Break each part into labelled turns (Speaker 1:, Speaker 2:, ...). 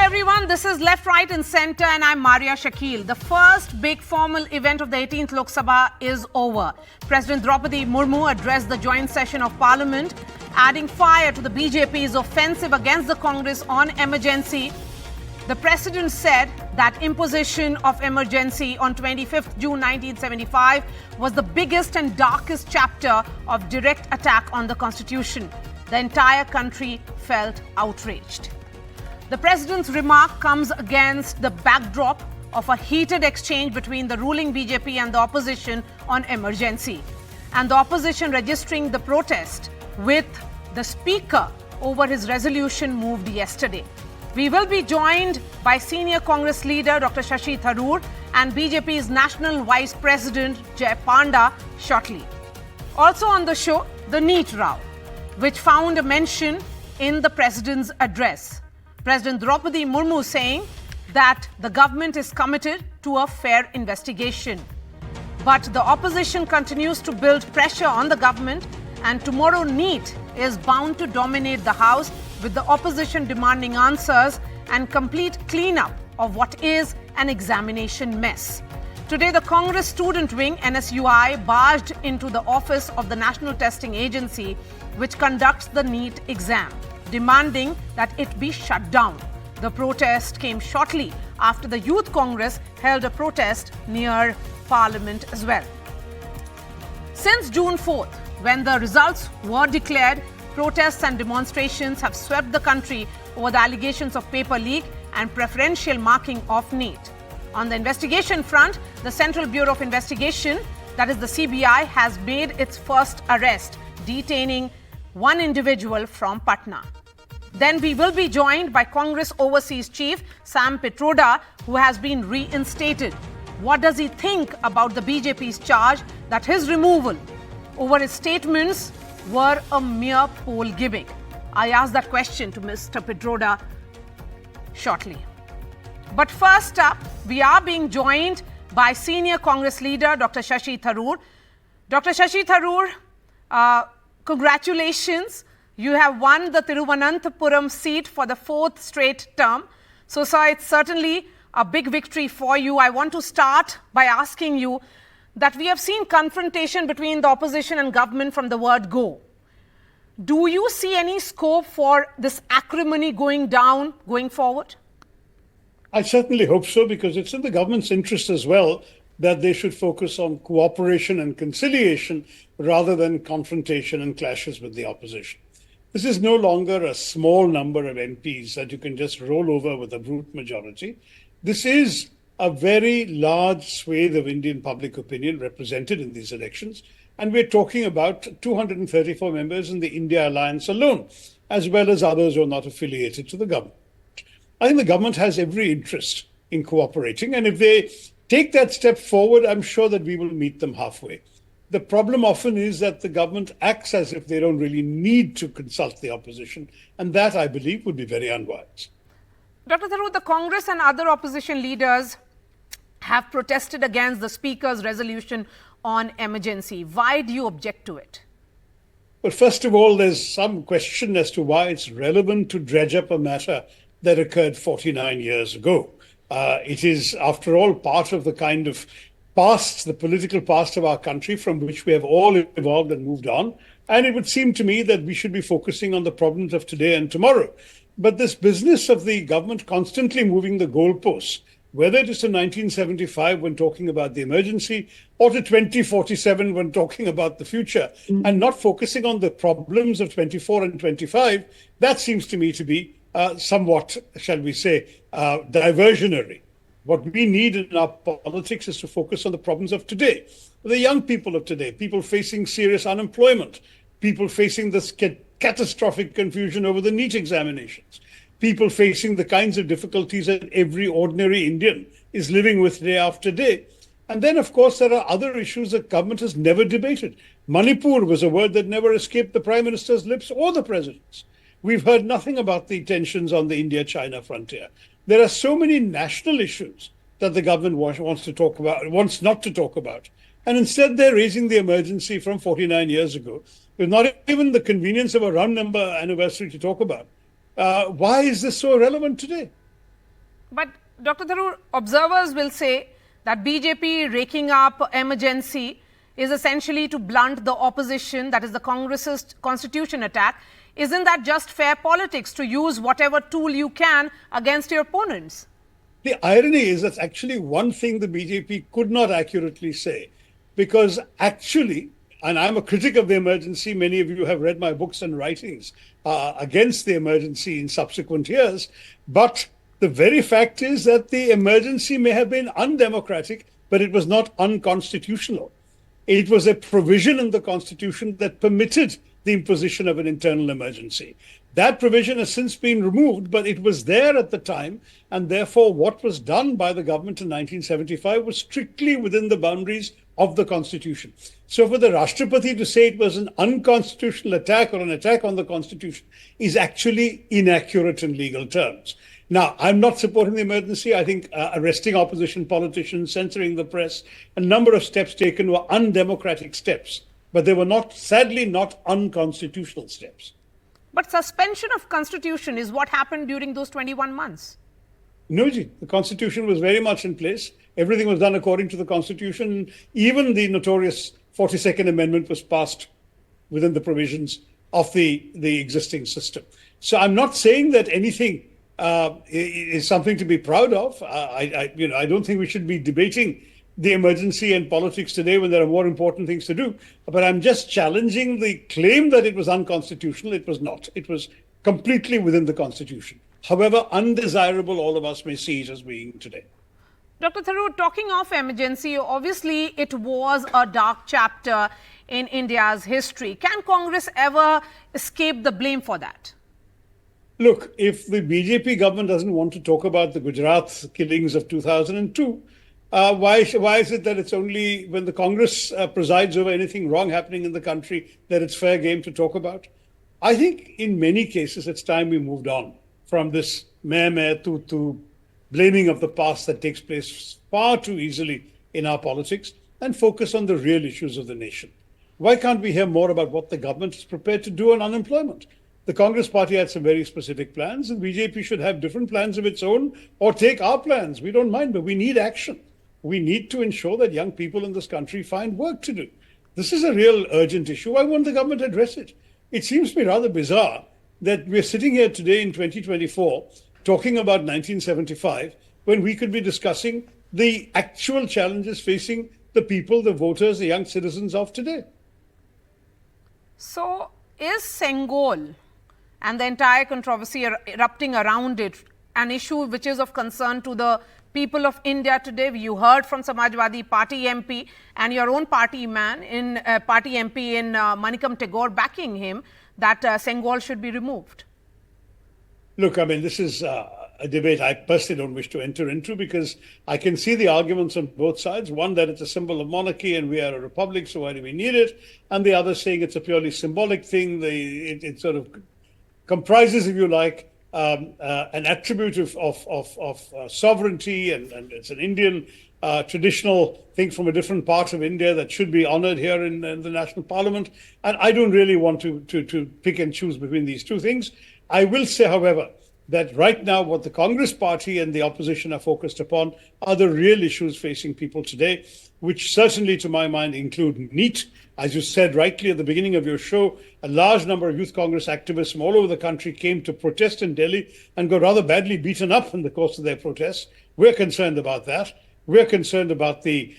Speaker 1: everyone, this is Left, Right and Centre and I'm Maria Shakil. The first big formal event of the 18th Lok Sabha is over. President Draupadi Murmu addressed the joint session of Parliament, adding fire to the BJP's offensive against the Congress on emergency. The President said that imposition of emergency on 25th June 1975 was the biggest and darkest chapter of direct attack on the Constitution. The entire country felt outraged. The President's remark comes against the backdrop of a heated exchange between the ruling BJP and the opposition on emergency, and the opposition registering the protest with the Speaker over his resolution moved yesterday. We will be joined by senior Congress leader Dr. Shashi Tharoor and BJP's National Vice President Panda shortly. Also on the show, the NEET row, which found a mention in the President's address. President Draupadi Murmu saying that the government is committed to a fair investigation. But the opposition continues to build pressure on the government, and tomorrow NEET is bound to dominate the House, with the opposition demanding answers and complete cleanup of what is an examination mess. Today, the Congress student wing, NSUI, barged into the office of the National Testing Agency, which conducts the NEET exam, demanding that it be shut down. The protest came shortly after the Youth Congress held a protest near Parliament as well. Since June 4th, when the results were declared, protests and demonstrations have swept the country over the allegations of paper leak and preferential marking of NEET. On the investigation front, the Central Bureau of Investigation, that is the CBI, has made its first arrest, detaining one individual from Patna. Then we will be joined by Congress Overseas Chief Sam Pitroda, who has been reinstated. What does he think about the BJP's charge that his removal over his statements were a mere poll gimmick? I asked that question to Mr. Pitroda shortly. But first up, we are being joined by senior Congress leader Dr. Shashi Tharoor. Dr. Shashi Tharoor, congratulations. You have won the Thiruvananthapuram seat for the fourth straight term. So, sir, it's certainly a big victory for you. I want to start by asking you that we have seen confrontation between the opposition and government from the word go. Do you see any scope for this acrimony going down going forward?
Speaker 2: I certainly hope so, because it's in the government's interest as well that they should focus on cooperation and conciliation rather than confrontation and clashes with the opposition. This is no longer a small number of MPs that you can just roll over with a brute majority. This is a very large swathe of Indian public opinion represented in these elections. And we're talking about 234 members in the India Alliance alone, as well as others who are not affiliated to the government. I think the government has every interest in cooperating. And if they take that step forward, I'm sure that we will meet them halfway. The problem often is that the government acts as if they don't really need to consult the opposition. And that, I believe, would be very unwise.
Speaker 1: Dr. Tharoor, the Congress and other opposition leaders have protested against the Speaker's resolution on emergency. Why do you object to it?
Speaker 2: Well, first of all, there's some question as to why it's relevant to dredge up a matter that occurred 49 years ago. It is, after all, part of the kind of past, the political past of our country from which we have all evolved and moved on. And it would seem to me that we should be focusing on the problems of today and tomorrow. But this business of the government constantly moving the goalposts, whether it is to 1975 when talking about the emergency or to 2047 when talking about the future, and not focusing on the problems of 24 and 25, that seems to me to be somewhat, shall we say, diversionary. What we need in our politics is to focus on the problems of today. The young people of today, people facing serious unemployment, people facing this catastrophic confusion over the NEET examinations, people facing the kinds of difficulties that every ordinary Indian is living with day after day. And then, of course, there are other issues that government has never debated. Manipur was a word that never escaped the Prime Minister's lips or the President's. We've heard nothing about the tensions on the India-China frontier. There are so many national issues that the government wants not to talk about. And instead, they're raising the emergency from 49 years ago, with not even the convenience of a round number anniversary to talk about. Why is this so relevant today?
Speaker 1: But Dr. Tharoor, observers will say that BJP raking up emergency is essentially to blunt the opposition, that is the Congress's constitution attack. Isn't that just fair politics to use whatever tool you can against your opponents?
Speaker 2: The irony is that's actually one thing the BJP could not accurately say, because actually, and I'm a critic of the emergency, many of you have read my books and writings against the emergency in subsequent years, but the very fact is that the emergency may have been undemocratic, but it was not unconstitutional. It was a provision in the Constitution that permitted the imposition of an internal emergency. That provision has since been removed, but it was there at the time, and therefore what was done by the government in 1975 was strictly within the boundaries of the Constitution. So for the Rashtrapati to say it was an unconstitutional attack or an attack on the Constitution is actually inaccurate in legal terms. Now, I'm not supporting the emergency. I think arresting opposition politicians, censoring the press, a number of steps taken were undemocratic steps, but they were not, sadly, not unconstitutional steps.
Speaker 1: But suspension of constitution is what happened during those 21 months.
Speaker 2: No, ji, the Constitution was very much in place. Everything was done according to the Constitution. Even the notorious 42nd Amendment was passed within the provisions of the existing system. So I'm not saying that anything is something to be proud of. I don't think we should be debating the emergency and politics today when there are more important things to do. But I'm just challenging the claim that it was unconstitutional. It was not. It was completely within the Constitution. However undesirable all of us may see it as being today.
Speaker 1: Dr. Tharoor, talking of emergency, obviously it was a dark chapter in India's history. Can Congress ever escape the blame for that?
Speaker 2: Look, if the BJP government doesn't want to talk about the Gujarat killings of 2002, why is it that it's only when the Congress presides over anything wrong happening in the country that it's fair game to talk about? I think in many cases it's time we moved on from this meh tu blaming of the past that takes place far too easily in our politics and focus on the real issues of the nation. Why can't we hear more about what the government is prepared to do on unemployment? The Congress party had some very specific plans, and BJP should have different plans of its own or take our plans. We don't mind, but we need action. We need to ensure that young people in this country find work to do. This is a real urgent issue. Why won't the government address it? It seems to me rather bizarre that we're sitting here today in 2024 talking about 1975 when we could be discussing the actual challenges facing the people, the voters, the young citizens of today.
Speaker 1: So is Sengol and the entire controversy erupting around it an issue which is of concern to the people of India today? You heard from Samajwadi Party MP and your own party MP in Manikam Tagore backing him that Sengol should be removed.
Speaker 2: Look, I mean, this is a debate I personally don't wish to enter into because I can see the arguments on both sides. One, that it's a symbol of monarchy and we are a republic, so why do we need it? And the other saying it's a purely symbolic thing. It sort of comprises, if you like, an attribute of sovereignty and it's an Indian traditional thing from a different part of India that should be honored here in the national parliament. And I don't really want to pick and choose between these two things. I will say, however, that right now what the Congress party and the opposition are focused upon are the real issues facing people today, which certainly to my mind include NEET. As you said rightly at the beginning of your show, a large number of youth Congress activists from all over the country came to protest in Delhi and got rather badly beaten up in the course of their protests. We're concerned about that. We're concerned about the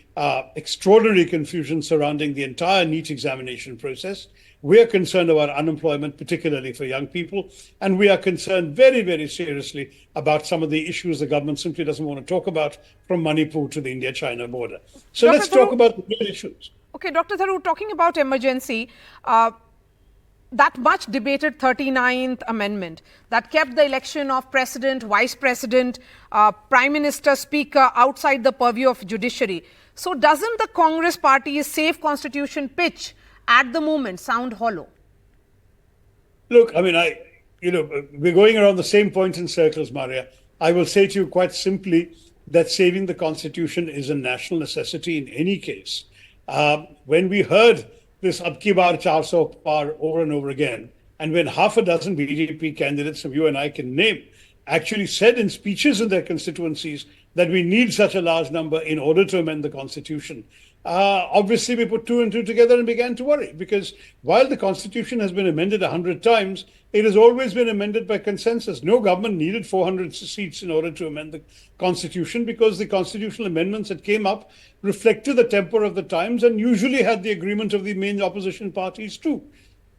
Speaker 2: extraordinary confusion surrounding the entire NEET examination process. We're concerned about unemployment, particularly for young people. And we are concerned very, very seriously about some of the issues the government simply doesn't want to talk about, from Manipur to the India-China border. So let's talk about the real issues.
Speaker 1: Okay, Dr. Tharoor, talking about emergency, that much debated 39th Amendment that kept the election of President, Vice President, Prime Minister, Speaker outside the purview of judiciary. So doesn't the Congress party's safe constitution pitch at the moment sound hollow?
Speaker 2: Look, I mean, we're going around the same point in circles, Maria. I will say to you quite simply that saving the Constitution is a national necessity in any case. When we heard this Ab Ki Baar 400 par over and over again, and when half a dozen BJP candidates, of you and I can name, actually said in speeches in their constituencies that we need such a large number in order to amend the constitution. Obviously, we put two and two together and began to worry, because while the constitution has been amended 100 times, it has always been amended by consensus. No government needed 400 seats in order to amend the constitution, because the constitutional amendments that came up reflected the temper of the times and usually had the agreement of the main opposition parties too.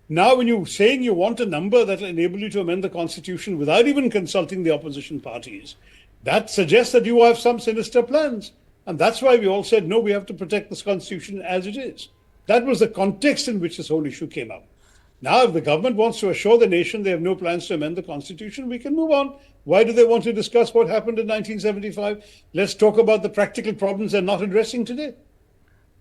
Speaker 2: Now, when you're saying you want a number that will enable you to amend the constitution without even consulting the opposition parties, that suggests that you have some sinister plans. And that's why we all said, no, we have to protect this constitution as it is. That was the context in which this whole issue came up. Now, if the government wants to assure the nation they have no plans to amend the constitution, we can move on. Why do they want to discuss what happened in 1975? Let's talk about the practical problems they're not addressing today.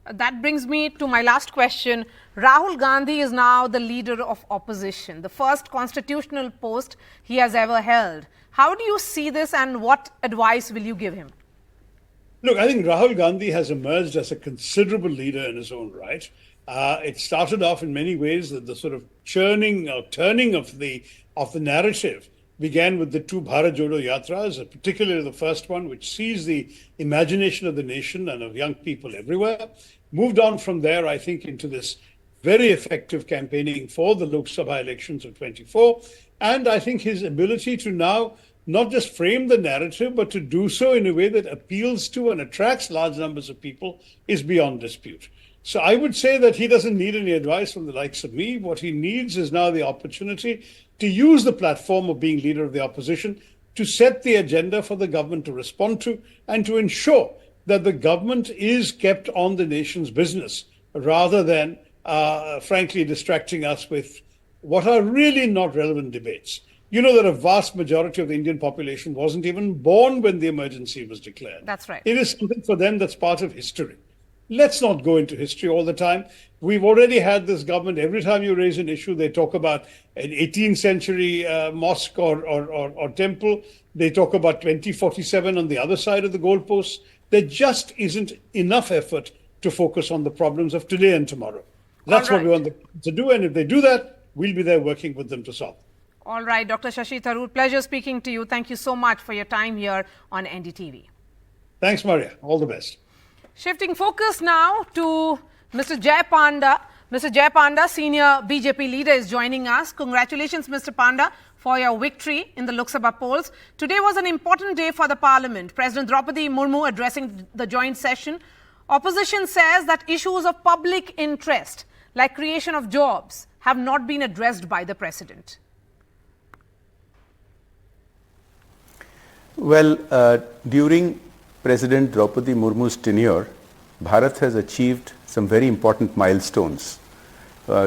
Speaker 1: That brings me to my last question. Rahul Gandhi is now the leader of opposition, the first constitutional post he has ever held. How do you see this, and what advice will you give him?
Speaker 2: Look, I think Rahul Gandhi has emerged as a considerable leader in his own right. It started off in many ways that the sort of churning or turning of the narrative began with the two Bharat Jodo Yatras, particularly the first one, which seized the imagination of the nation and of young people everywhere. Moved on from there, I think, into this very effective campaigning for the Lok Sabha elections of 24. And I think his ability to now not just frame the narrative, but to do so in a way that appeals to and attracts large numbers of people is beyond dispute. So I would say that he doesn't need any advice from the likes of me. What he needs is now the opportunity to use the platform of being leader of the opposition to set the agenda for the government to respond to, and to ensure that the government is kept on the nation's business rather than, frankly, distracting us with what are really not relevant debates. You know that a vast majority of the Indian population wasn't even born when the emergency was declared.
Speaker 1: That's right.
Speaker 2: It is something for them that's part of history. Let's not go into history all the time. We've already had this government. Every time you raise an issue, they talk about an 18th century mosque or temple. They talk about 2047 on the other side of the goalposts. There just isn't enough effort to focus on the problems of today and tomorrow. That's what we want them to do. And if they do that, we'll be there working with them to solve.
Speaker 1: All right, Dr. Shashi Tharoor, pleasure speaking to you. Thank you so much for your time here on NDTV.
Speaker 2: Thanks, Maria. All the best.
Speaker 1: Shifting focus now to Mr. Jai Panda. Mr. Jai Panda, senior BJP leader, is joining us. Congratulations, Mr. Panda, for your victory in the Lok Sabha polls. Today was an important day for the Parliament. President Draupadi Murmu addressing the joint session. Opposition says that issues of public interest, like creation of jobs, have not been addressed by the President.
Speaker 3: Well, during President Draupadi Murmu's tenure, Bharat has achieved some very important milestones.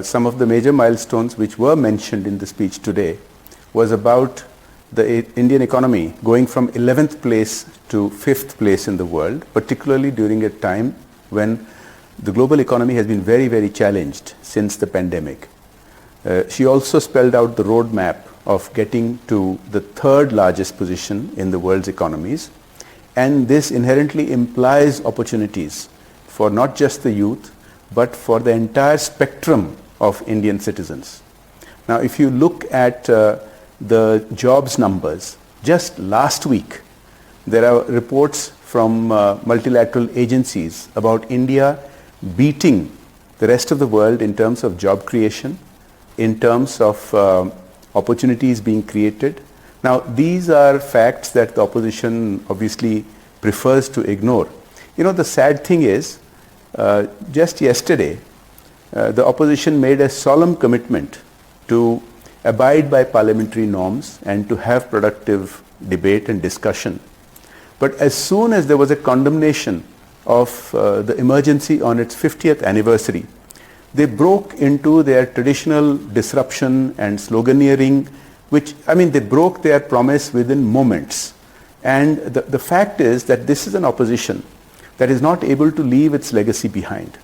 Speaker 3: Some of the major milestones which were mentioned in the speech today was about the Indian economy going from 11th place to 5th place in the world, particularly during a time when the global economy has been very, very challenged since the pandemic. She also spelled out the roadmap of getting to the third largest position in the world's economies. And this inherently implies opportunities for not just the youth, but for the entire spectrum of Indian citizens. Now, if you look at the jobs numbers, just last week, there are reports from multilateral agencies about India beating the rest of the world in terms of job creation, in terms of opportunities being created. Now, these are facts that the opposition obviously prefers to ignore. You know, the sad thing is, just yesterday, the opposition made a solemn commitment to abide by parliamentary norms and to have productive debate and discussion. But as soon as there was a condemnation of the emergency on its 50th anniversary, they broke into their traditional disruption and sloganeering, which, I mean, they broke their promise within moments. And the fact is that this is an opposition that is not able to leave its legacy behind.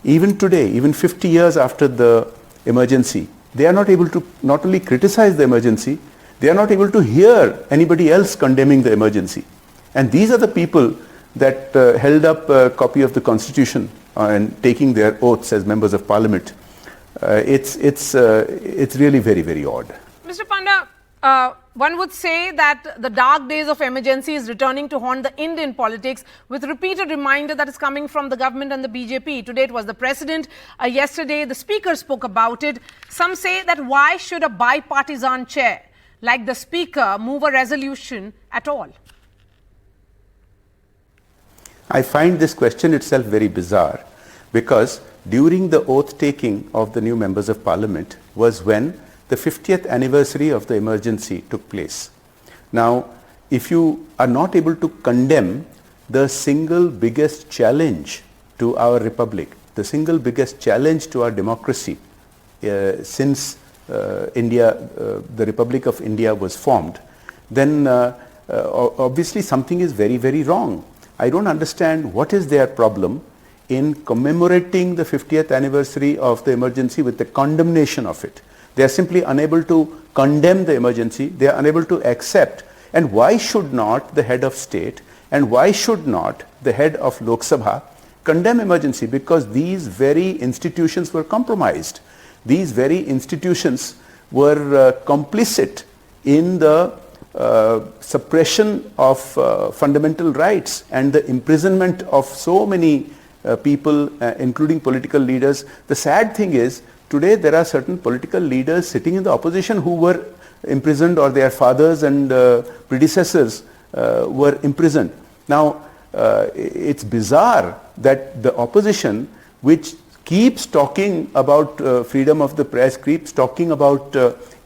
Speaker 3: Even today, even 50 years after the emergency, they are not able to not only criticize the emergency, they are not able to hear anybody else condemning the emergency. And these are the people that held up a copy of the Constitution and taking their oaths as members of Parliament. It's really very, very odd.
Speaker 1: Mr. Panda, One would say that the dark days of emergency is returning to haunt the Indian politics with repeated reminder that is coming from the government and the BJP. Today it was the president. Yesterday the speaker spoke about it. Some say that why should a bipartisan chair like the speaker move a resolution at all?
Speaker 3: I find this question itself very bizarre because during the oath taking of the new members of parliament was when the 50th anniversary of the emergency took place. Now, if you are not able to condemn the single biggest challenge to our republic, the single biggest challenge to our democracy since the Republic of India was formed, then obviously something is very, very wrong. I don't understand what is their problem in commemorating the 50th anniversary of the emergency with the condemnation of it. They are simply unable to condemn the emergency. They are unable to accept. And why should not the head of state and why should not the head of Lok Sabha condemn emergency? Because these very institutions were compromised. These very institutions were complicit in the suppression of fundamental rights and the imprisonment of so many people, including political leaders. The sad thing is, today there are certain political leaders sitting in the opposition who were imprisoned or their fathers and predecessors were imprisoned. Now, it's bizarre that the opposition, which keeps talking about freedom of the press, keeps talking about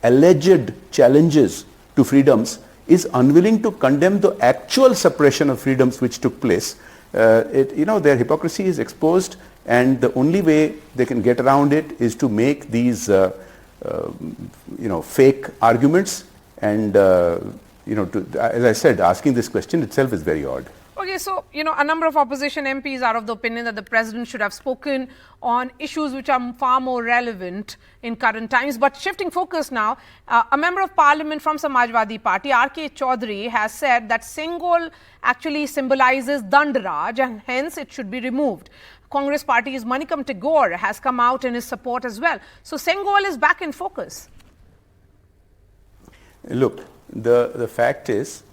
Speaker 3: alleged challenges to freedoms, is unwilling to condemn the actual suppression of freedoms which took place. Their hypocrisy is exposed, and the only way they can get around it is to make these fake arguments, and as I said, asking this question itself is very odd.
Speaker 1: Okay, so, a number of opposition MPs are of the opinion that the president should have spoken on issues which are far more relevant in current times. But shifting focus now, a member of parliament from Samajwadi Party, R.K. Chaudhary, has said that Sengol actually symbolizes Dandaraj and hence it should be removed. Congress Party's Manikam Tagore has come out in his support as well. So Sengol is back in focus.
Speaker 3: Look, the fact is,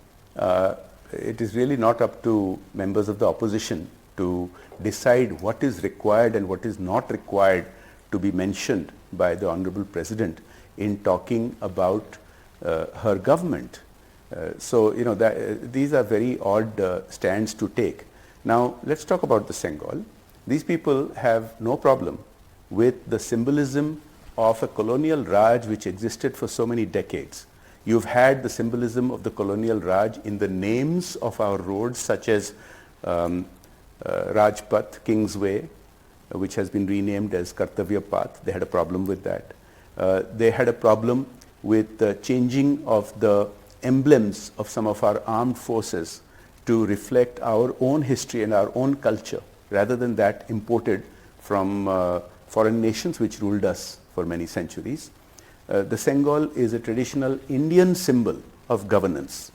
Speaker 3: it is really not up to members of the opposition to decide what is required and what is not required to be mentioned by the Honorable President in talking about her government. These are very odd stands to take. Now, let's talk about the Sengol. These people have no problem with the symbolism of a colonial Raj which existed for so many decades. You've had the symbolism of the colonial Raj in the names of our roads, such as Rajpath, Kingsway, which has been renamed as Kartavya Path. They had a problem with that. They had a problem with the changing of the emblems of some of our armed forces to reflect our own history and our own culture, rather than that imported from foreign nations which ruled us for many centuries. The Sengol is a traditional Indian symbol of governance.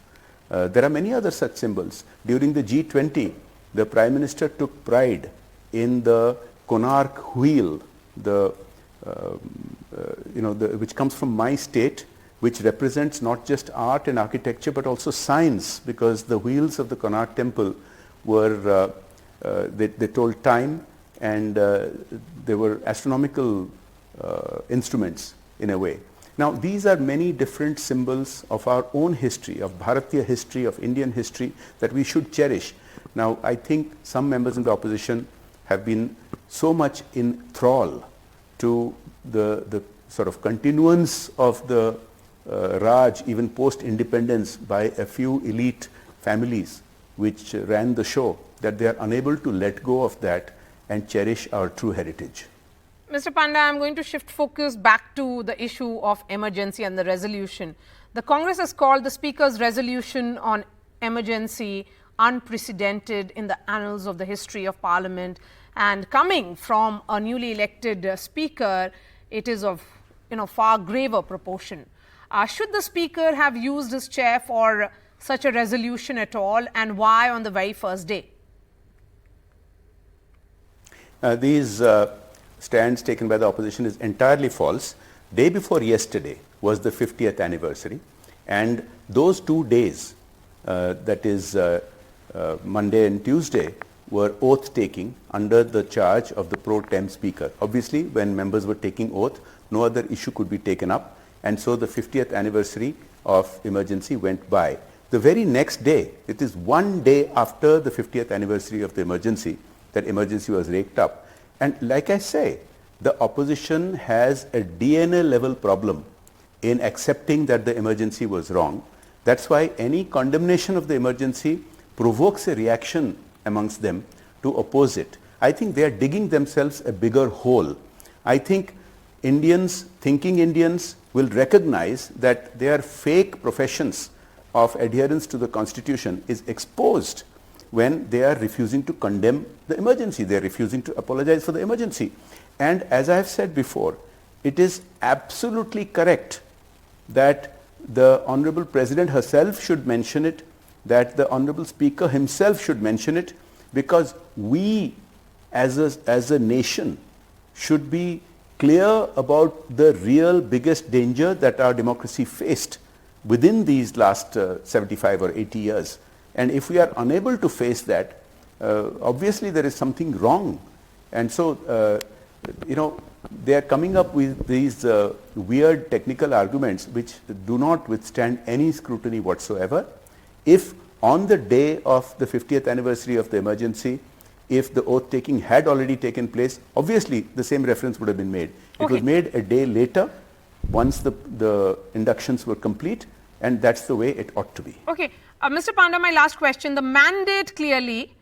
Speaker 3: There are many other such symbols. During the G20, the Prime Minister took pride in the Konark wheel, which comes from my state, which represents not just art and architecture but also science, because the wheels of the Konark temple were, they told time, and they were astronomical instruments in a way. Now, these are many different symbols of our own history, of Bharatiya history, of Indian history, that we should cherish. Now, I think some members in the opposition have been so much in thrall to the sort of continuance of the Raj, even post-independence, by a few elite families which ran the show, that they are unable to let go of that and cherish our true heritage.
Speaker 1: Mr. Panda, I'm going to shift focus back to the issue of emergency and the resolution. The Congress has called the Speaker's resolution on emergency unprecedented in the annals of the history of Parliament. And coming from a newly elected Speaker, it is of far graver proportion. Should the Speaker have used his chair for such a resolution at all, and why on the very first day?
Speaker 3: These stands taken by the opposition is entirely false. Day before yesterday was the 50th anniversary, And those 2 days, that is Monday and Tuesday, were oath-taking under the charge of the pro tem speaker. Obviously, when members were taking oath, no other issue could be taken up, and so the 50th anniversary of emergency went by. The very next day, it is 1 day after the 50th anniversary of the emergency, that emergency was raked up. And like I say, the opposition has a DNA level problem in accepting that the emergency was wrong. That's why any condemnation of the emergency provokes a reaction amongst them to oppose it. I think they are digging themselves a bigger hole. I think Indians, thinking Indians, will recognize that their fake professions of adherence to the constitution is exposed when they are refusing to condemn the emergency. They are refusing to apologize for the emergency. And as I have said before, it is absolutely correct that the Honorable President herself should mention it, that the Honorable Speaker himself should mention it, because we as a nation should be clear about the real biggest danger that our democracy faced within these last 75 or 80 years. And if we are unable to face that, obviously there is something wrong. And so, they are coming up with these weird technical arguments which do not withstand any scrutiny whatsoever. If on the day of the 50th anniversary of the emergency, if the oath taking had already taken place, obviously the same reference would have been made. It was made a day later, once the inductions were complete, and that's the way it ought to be.
Speaker 1: Okay. Mr. Panda, my last question. The mandate clearly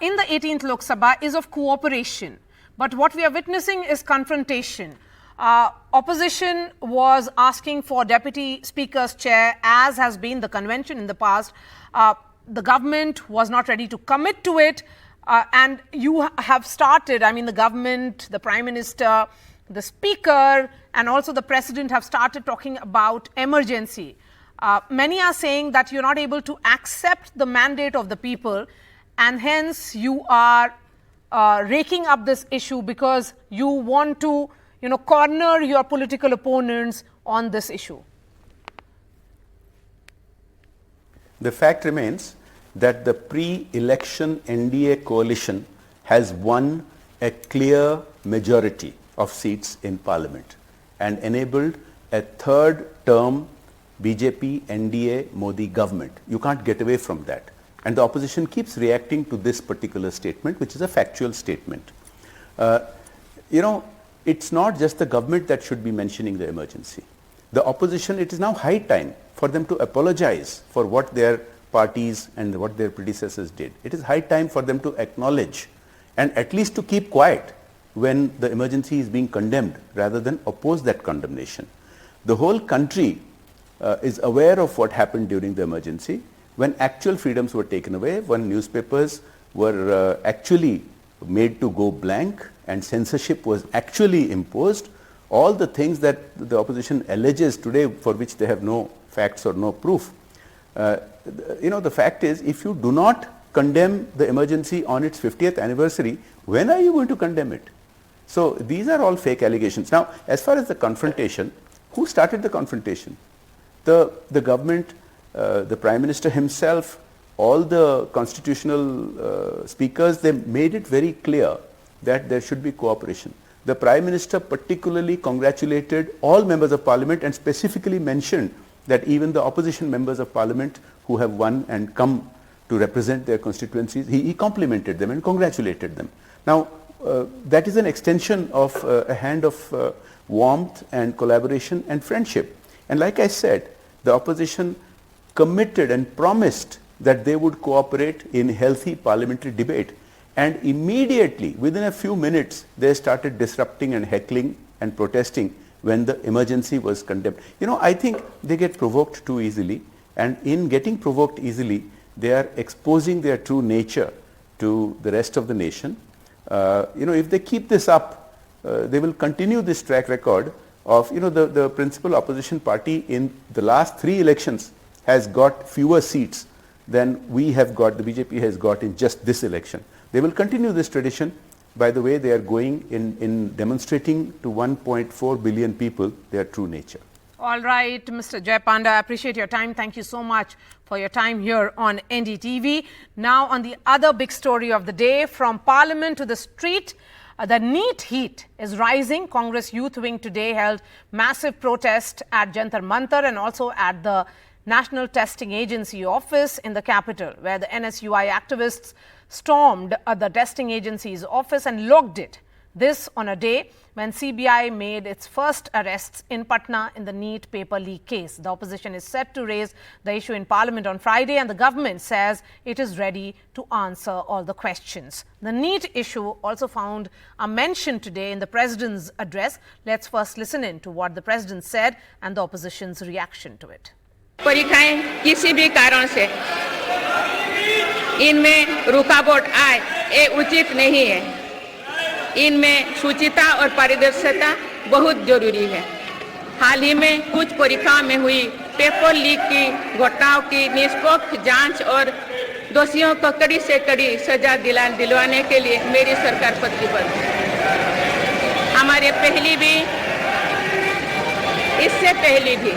Speaker 1: in the 18th Lok Sabha is of cooperation. But what we are witnessing is confrontation. Opposition was asking for Deputy Speaker's chair, as has been the convention in the past. The government was not ready to commit to it. And you have started, I mean, the government, the Prime Minister, the Speaker, and also the President have started talking about emergency. Many are saying that you're not able to accept the mandate of the people, and hence you are raking up this issue because you want to, corner your political opponents on this issue.
Speaker 3: The fact remains that the pre-election NDA coalition has won a clear majority of seats in Parliament and enabled a third term BJP NDA Modi government. You can't get away from that. And the opposition keeps reacting to this particular statement, which is a factual statement. It's not just the government that should be mentioning the emergency. The opposition, it is now high time for them to apologize for what their parties and what their predecessors did. It is high time for them to acknowledge and at least to keep quiet when the emergency is being condemned rather than oppose that condemnation. The whole country is aware of what happened during the emergency, when actual freedoms were taken away, when newspapers were actually made to go blank and censorship was actually imposed. All the things that the opposition alleges today, for which they have no facts or no proof. The fact is, if you do not condemn the emergency on its 50th anniversary, when are you going to condemn it? So these are all fake allegations. Now, as far as the confrontation, who started the confrontation? The government, the Prime Minister himself, all the constitutional speakers, they made it very clear that there should be cooperation. The Prime Minister particularly congratulated all members of Parliament and specifically mentioned that even the opposition members of Parliament who have won and come to represent their constituencies, he complimented them and congratulated them. Now, that is an extension of a hand of warmth and collaboration and friendship. And like I said, the opposition committed and promised that they would cooperate in healthy parliamentary debate. And immediately, within a few minutes, they started disrupting and heckling and protesting when the emergency was condemned. I think they get provoked too easily, and in getting provoked easily, they are exposing their true nature to the rest of the nation. If they keep this up, they will continue this track record of, the principal opposition party in the last 3 elections has got fewer seats than we have got, the BJP has got in just this election. They will continue this tradition by the way they are going in demonstrating to 1.4 billion people their true nature.
Speaker 1: All right, Mr. Jay Panda, I appreciate your time. Thank you so much for your time here on NDTV. Now, on the other big story of the day, from Parliament to the street, the NEET heat is rising. Congress Youth Wing today held massive protest at Jantar Mantar and also at the National Testing Agency office in the capital, where the NSUI activists stormed the testing agency's office and locked it. This on a day when CBI made its first arrests in Patna in the NEET paper leak case. The opposition is set to raise the issue in Parliament on Friday, and the government says it is ready to answer all the questions. The NEET issue also found a mention today in the President's address. Let's first listen in to what the President said and the opposition's reaction to it.
Speaker 4: परीक्षाएं किसी भी कारण से इनमें रुकावट आए ये उचित नहीं है। इनमें शुचिता और पारदर्शिता बहुत जरूरी है। हाल ही में कुछ परीक्षाओं में हुई पेपर लीक की घटनाओं की निष्पक्ष जांच और दोषियों को कड़ी से कड़ी सजा दिलवाने के लिए मेरी सरकार प्रतिबद्ध है। हमारे इससे पहले भी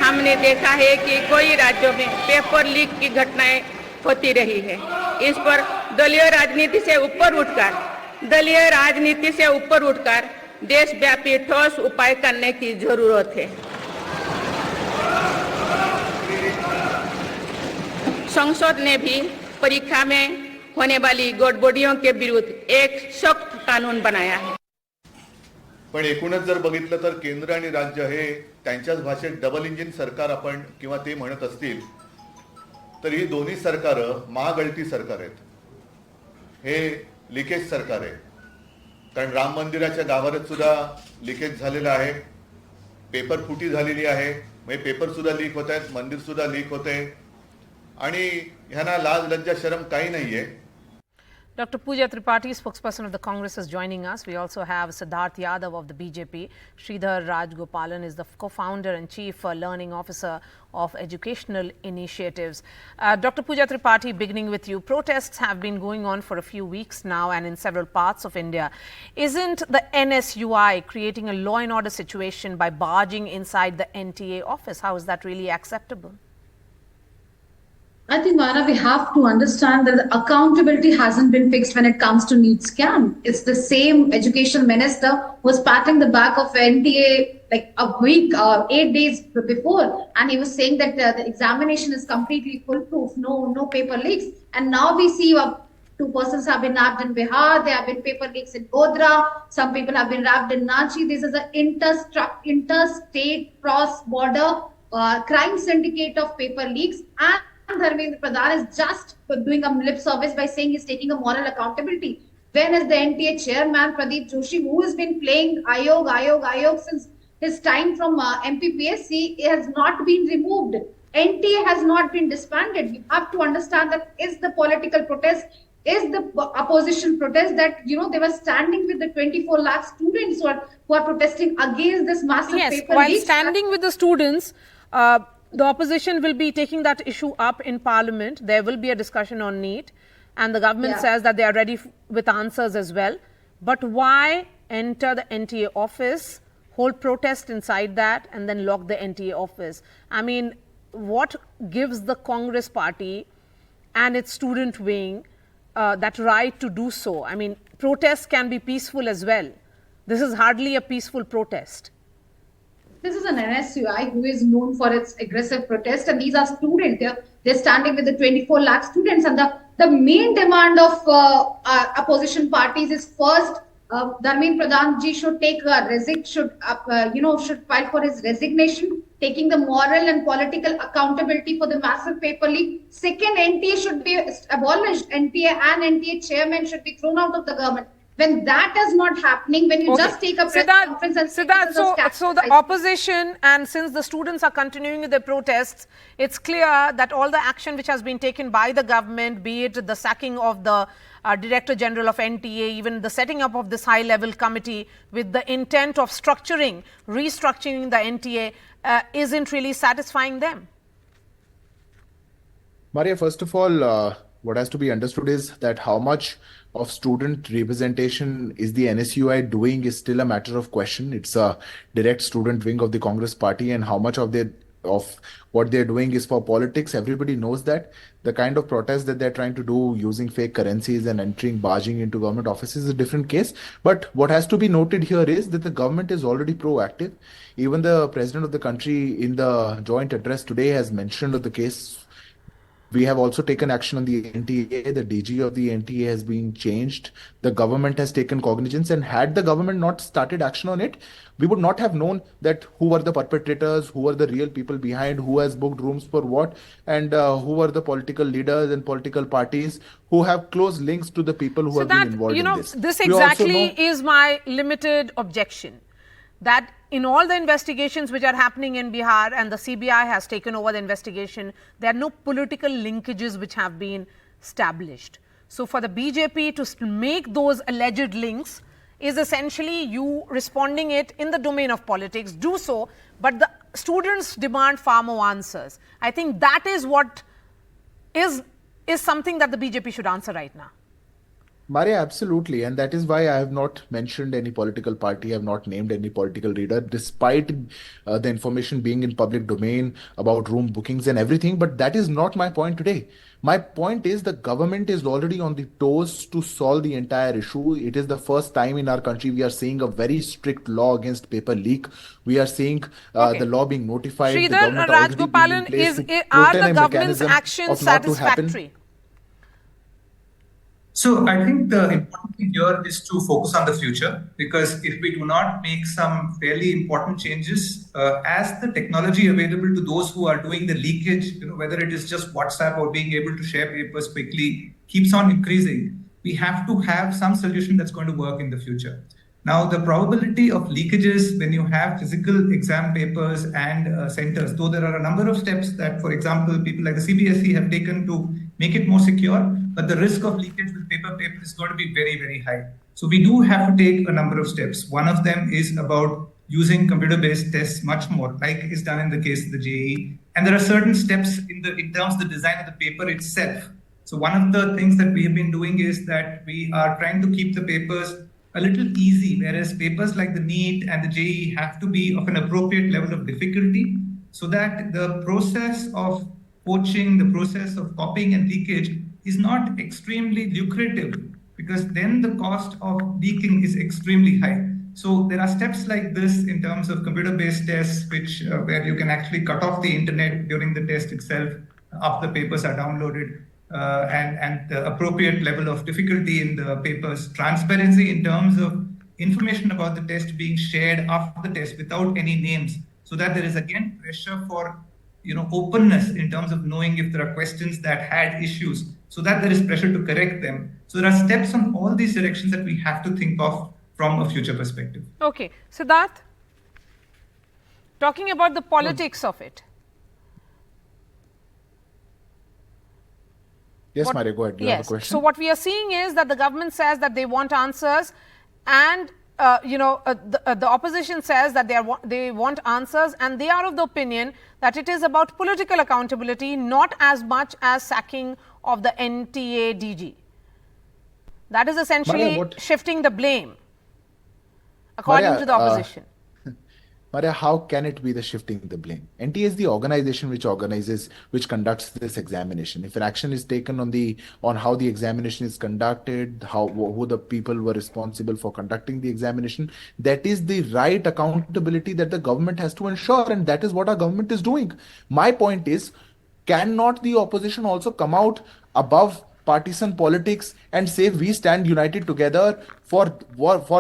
Speaker 4: हमने देखा है कि कई राज्यों में पेपर लीक की घटनाएं होती रही है। इस पर दलीय राजनीति से ऊपर उठकर देशव्यापी ठोस उपाय करने की जरूरत है। संसद ने भी परीक्षा में होने वाली गड़बड़ियों के विरुद्ध एक सख्त कानून बनाया है।
Speaker 5: पण एकूणच जर बघितलं तर केंद्र आणि राज्य हे त्यांच्याच भाषेत डबल इंजिन सरकार आपण किंवा ते म्हणत असतील तर ही दोन्ही सरकार महागळती सरकार आहेत। हे लिकेज सरकार आहे, कारण राम मंदिराच्या गाभाऱ्यात सुद्धा लिकेज झालेला आहे, पेपर फुटी झालेली आहे, म्हणजे पेपर सुद्धा लीक होत आहेत, मंदिर सुद्धा लीक होते आणि ह्यांना लाज लज्जा शरम काही नाहीये।
Speaker 1: Dr. Pooja Tripathi, spokesperson of the Congress, is joining us. We also have Siddharth Yadav of the BJP. Sridhar Rajgopalan is the co-founder and chief learning officer of educational initiatives. Dr. Pooja Tripathi, beginning with you, protests have been going on for a few weeks now and in several parts of India. Isn't the NSUI creating a law and order situation by barging inside the NTA office? How is that really acceptable?
Speaker 6: I think, Mara, we have to understand that the accountability hasn't been fixed when it comes to NEET scam. It's the same education minister who was patting the back of NTA like a week, 8 days before, and he was saying that the examination is completely foolproof, no paper leaks. And now we see 2 persons have been nabbed in Bihar, there have been paper leaks in Godhra, some people have been nabbed in Ranchi. This is an interstate cross-border crime syndicate of paper leaks, and Dharmendra Pradhan is just doing a lip service by saying he's taking a moral accountability. When is the NTA chairman Pradeep Joshi, who has been playing Ayog since his time from MPPSC, has not been removed. NTA has not been disbanded. You have to understand that is the political protest, is the opposition protest that, they were standing with the 24 lakh students who are protesting against this massive paper leak. Yes,
Speaker 1: while standing with the students, the opposition will be taking that issue up in Parliament. There will be a discussion on NEET, and the government says that they are ready with answers as well. But why enter the NTA office, hold protest inside that, and then lock the NTA office? I mean, what gives the Congress party and its student wing that right to do so? I mean, protests can be peaceful as well. This is hardly a peaceful protest.
Speaker 6: This is an NSUI who is known for its aggressive protest, and these are students. They're standing with the 24 lakh students, and the main demand of opposition parties is first, Dharmendra Pradhan ji should take should file for his resignation, taking the moral and political accountability for the massive paper leak. Second, NTA should be abolished. NTA and NTA chairman should be thrown out of the government. When that is not happening, when you just take a press conference and
Speaker 1: so the opposition, and since the students are continuing with their protests, it's clear that all the action which has been taken by the government, be it the sacking of the Director General of NTA, even the setting up of this high-level committee with the intent of restructuring the NTA, isn't really satisfying them.
Speaker 7: Maria, first of all, what has to be understood is that how much of student representation is the NSUI doing is still a matter of question. It's a direct student wing of the Congress party, and how much of what they're doing is for politics. Everybody knows that. The kind of protest that they're trying to do using fake currencies and barging into government offices is a different case. But what has to be noted here is that the government is already proactive. Even the president of the country in the joint address today has mentioned of the case. We have also taken action on the NTA. The DG of the NTA has been changed. The government has taken cognizance, and had the government not started action on it, we would not have known that who were the perpetrators, who were the real people behind, who has booked rooms for what, and who were the political leaders and political parties who have close links to the people who have been involved in this.
Speaker 1: This exactly is my limited objection. That in all the investigations which are happening in Bihar, and the CBI has taken over the investigation, there are no political linkages which have been established. So for the BJP to make those alleged links is essentially you responding it in the domain of politics. Do so, but the students demand far more answers. I think that is what is something that the BJP should answer right now.
Speaker 7: Maria, absolutely. And that is why I have not mentioned any political party, I have not named any political leader, despite the information being in public domain about room bookings and everything. But that is not my point today. My point is the government is already on the toes to solve the entire issue. It is the first time in our country we are seeing a very strict law against paper leak. We are seeing the law being notified.
Speaker 1: Sridhar Rajgopalan, are the government's actions satisfactory?
Speaker 8: So I think the important thing here is to focus on the future, because if we do not make some fairly important changes, as the technology available to those who are doing the leakage, whether it is just WhatsApp or being able to share papers quickly, keeps on increasing, we have to have some solution that's going to work in the future. Now, the probability of leakages when you have physical exam papers and centers, though there are a number of steps that, for example, people like the CBSE have taken to make it more secure, but the risk of leakage with paper is going to be very, very high. So we do have to take a number of steps. One of them is about using computer-based tests much more, like is done in the case of the JEE. And there are certain steps in terms of the design of the paper itself. So one of the things that we have been doing is that we are trying to keep the papers a little easy, whereas papers like the NEET and the JEE have to be of an appropriate level of difficulty, so that the process of poaching, the process of copying and leakage is not extremely lucrative, because then the cost of leaking is extremely high. So there are steps like this in terms of computer-based tests, which where you can actually cut off the internet during the test itself after the papers are downloaded, and the appropriate level of difficulty in the papers, transparency in terms of information about the test being shared after the test without any names, so that there is again pressure for openness in terms of knowing if there are questions that had issues, so that there is pressure to correct them. So there are steps on all these directions that we have to think of from a future perspective.
Speaker 1: Okay, Siddharth, talking about the politics of it.
Speaker 7: Yes, Maria, go ahead. You have a question?
Speaker 1: So what we are seeing is that the government says that they want answers, and the opposition says that they want answers, and they are of the opinion that it is about political accountability, not as much as sacking of the NTA DG. That is essentially shifting the blame, according to the opposition.
Speaker 7: Maria, how can it be the shifting the blame? NTA is the organization which conducts this examination. If an action is taken on how the examination is conducted, who the people were responsible for conducting the examination, that is the right accountability that the government has to ensure, and that is what our government is doing. My point is, cannot the opposition also come out above partisan politics and say we stand united together for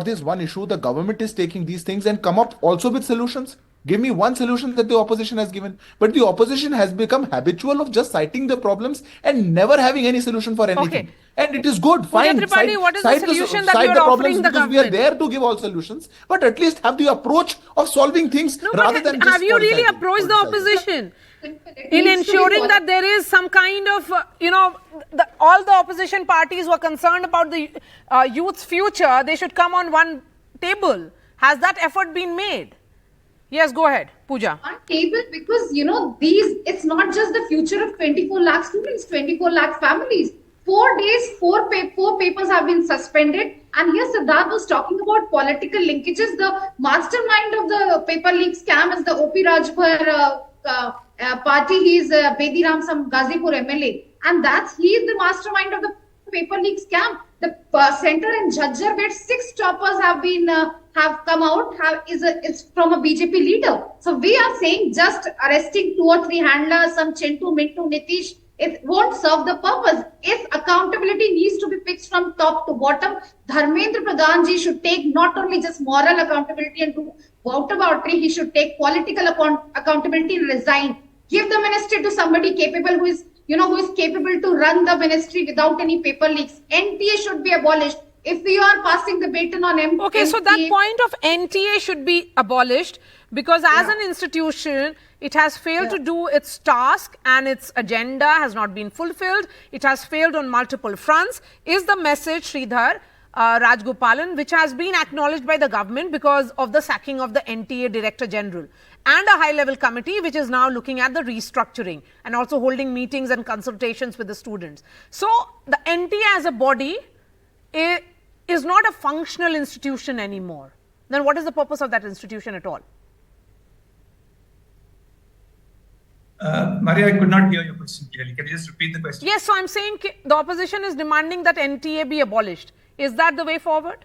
Speaker 7: this one issue? The government is taking these things and come up also with solutions. Give me one solution that the opposition has given. But the opposition has become habitual of just citing the problems and never having any solution for anything.
Speaker 1: Okay.
Speaker 7: And it is good, fine.
Speaker 1: Tripathi, what is the solution that you are offering the government?
Speaker 7: We are there to give all solutions, but at least have the approach of solving things rather than just
Speaker 1: have you really approached the opposition in ensuring that there is some kind of, all the opposition parties who are concerned about the youth's future, they should come on one table. Has that effort been made? Yes, go ahead, Pooja.
Speaker 6: On table, because it's not just the future of 24 lakh students, 24 lakh families. 4 days, four papers have been suspended. And here Siddharth was talking about political linkages. The mastermind of the paper leak scam is the O.P. Rajbhar party. He is Bedi Ram, some Ghazipur MLA. And he is the mastermind of the paper leak scam. The center in Jhajjar, where 6 toppers have come out, is from a BJP leader. So we are saying just arresting 2 or 3 handlers, some Chintu, Mintu, Nitish, it won't serve the purpose. If accountability needs to be fixed from top to bottom, Dharmendra Pradhan ji should take not only just moral accountability and do whataboutery, he should take political accountability and resign. Give the ministry to somebody capable who is capable to run the ministry without any paper leaks. NTA should be abolished. If we are passing the baton on NTA...
Speaker 1: Okay, so that point of NTA should be abolished because as an institution, it has failed to do its task and its agenda has not been fulfilled. It has failed on multiple fronts. Is the message, Sridhar Rajgopalan, which has been acknowledged by the government because of the sacking of the NTA Director General and a high-level committee which is now looking at the restructuring and also holding meetings and consultations with the students. So, the NTA as a body is not a functional institution anymore. Then what is the purpose of that institution at all?
Speaker 8: Maria, I could not hear your question clearly. Can you just repeat the question?
Speaker 1: Yes, so I'm saying the opposition is demanding that NTA be abolished. Is that the way forward?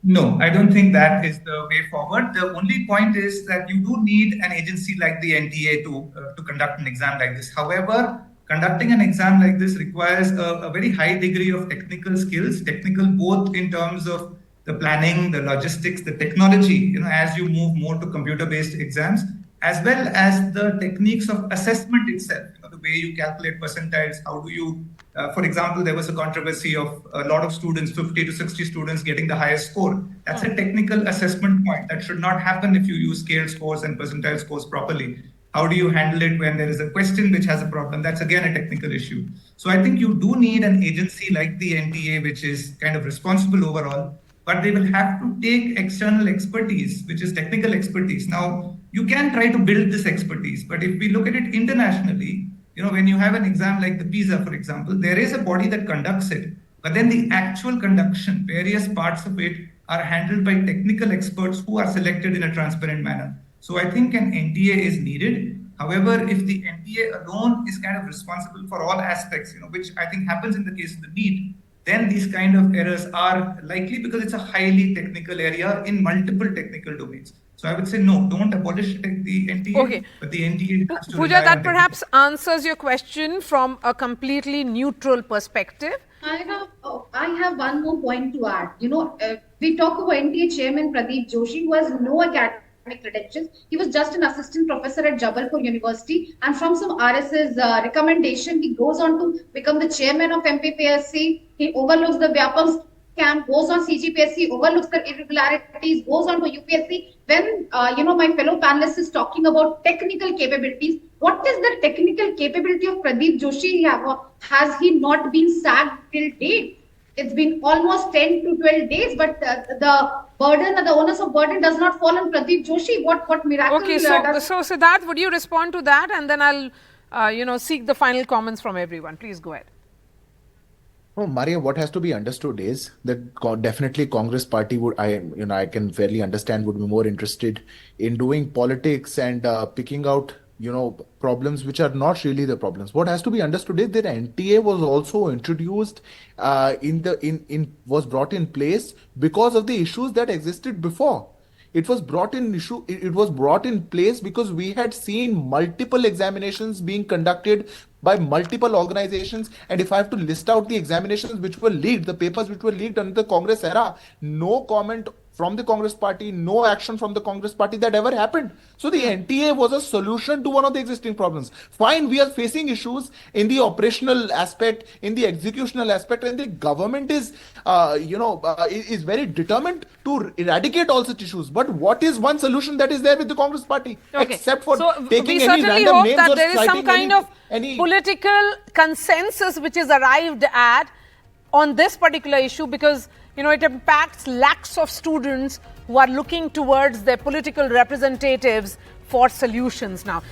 Speaker 8: No, I don't think that is the way forward. The only point is that you do need an agency like the NTA to conduct an exam like this. However, conducting an exam like this requires a very high degree of technical skills, both in terms of the planning, the logistics, the technology, as you move more to computer-based exams, as well as the techniques of assessment itself, the way you calculate percentiles, how do you, for example, there was a controversy of a lot of students, 50 to 60 students getting the highest score. That's a technical assessment point. That should not happen if you use scale scores and percentile scores properly. How do you handle it when there is a question which has a problem? That's again a technical issue. So I think you do need an agency like the NTA, which is kind of responsible overall, but they will have to take external expertise, which is technical expertise. Now, you can try to build this expertise, but if we look at it internationally, when you have an exam like the PISA, for example, there is a body that conducts it, but then the actual conduction, various parts of it are handled by technical experts who are selected in a transparent manner. So I think an NTA is needed. However, if the NTA alone is kind of responsible for all aspects, which I think happens in the case of the NEET, then these kind of errors are likely because it's a highly technical area in multiple technical domains. So I would say no, don't abolish the NTA, but the NTA has to
Speaker 1: Pooja, that perhaps answers your question from a completely neutral perspective.
Speaker 6: I have one more point to add. We talk about NTA Chairman Pradeep Joshi, who has no academic credentials. He was just an assistant professor at Jabalpur University, and from some RSS recommendation, he goes on to become the chairman of MPPSC. He overlooks the Vyapam scam, goes on CGPSC, overlooks the irregularities, goes on to UPSC. When my fellow panelist is talking about technical capabilities, what is the technical capability of Pradeep Joshi? Has he not been sacked till date? It's been almost 10 to 12 days, but the burden, the onus of burden does not fall on Pradeep Joshi. What miracle?
Speaker 1: Okay, so Siddharth, would you respond to that, and then I'll seek the final comments from everyone. Please go ahead.
Speaker 7: Oh, Maria, what has to be understood is that definitely Congress party would, I can fairly understand, would be more interested in doing politics and picking out problems which are not really the problems. What has to be understood is that NTA was also introduced was brought in place because of the issues that existed before. It was brought in place because we had seen multiple examinations being conducted by multiple organizations, and if I have to list out the examinations which were leaked, the papers which were leaked under the Congress era, no comment from the Congress party, no action from the Congress party that ever happened. So the NTA was a solution to one of the existing problems. Fine, we are facing issues in the operational aspect, in the executional aspect, and the government is very determined to eradicate all such issues. But what is one solution that is there with the Congress party?
Speaker 1: Okay.
Speaker 7: Except for taking
Speaker 1: we
Speaker 7: any
Speaker 1: certainly
Speaker 7: random
Speaker 1: hope
Speaker 7: names
Speaker 1: that
Speaker 7: or
Speaker 1: there is some kind of political consensus which is arrived at on this particular issue, because it impacts lakhs of students who are looking towards their political representatives for solutions now.